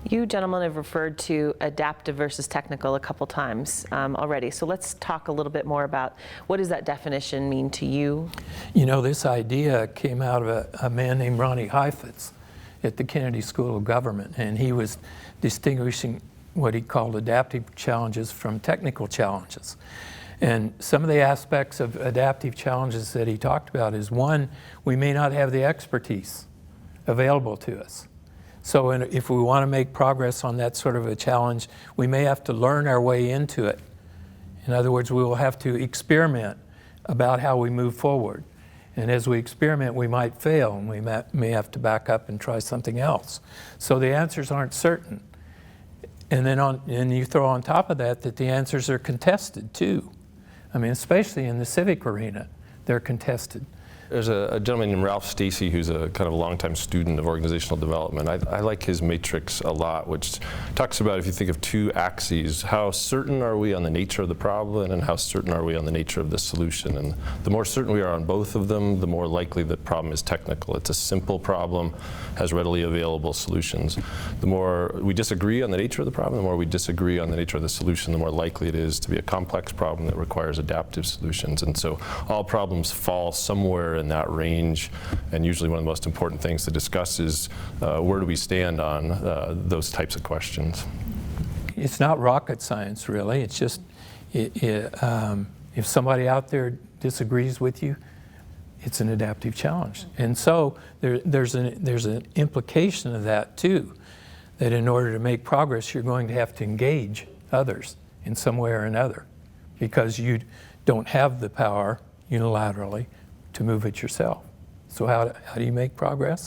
You gentlemen have referred to adaptive versus technical a couple times already. So let's talk a little bit more about what does that definition mean to you? You know, this idea came out of a man named Ronnie Heifetz at the Kennedy School of Government, and he was distinguishing what he called adaptive challenges from technical challenges. And some of the aspects of adaptive challenges that he talked about is, one, we may not have the expertise available to us. So if we want to make progress on that sort of a challenge, we may have to learn our way into it. In other words, we will have to experiment about how we move forward. And as we experiment, we might fail, and we may have to back up and try something else. So the answers aren't certain. And then you throw on top of that the answers are contested too. I mean, especially in the civic arena, they're contested. There's a gentleman named Ralph Stacey who's a kind of a longtime student of organizational development. I like his matrix a lot, which talks about, if you think of two axes, how certain are we on the nature of the problem and how certain are we on the nature of the solution. And the more certain we are on both of them, the more likely the problem is technical. It's a simple problem, has readily available solutions. The more we disagree on the nature of the problem, the more we disagree on the nature of the solution, the more likely it is to be a complex problem that requires adaptive solutions. And so all problems fall somewhere in that range, and usually one of the most important things to discuss is where do we stand on those types of questions. It's not rocket science, really. It's just if somebody out there disagrees with you, it's an adaptive challenge. And so there's an implication of that too, that in order to make progress, you're going to have to engage others in some way or another, because you don't have the power unilaterally to move it yourself. So how do you make progress?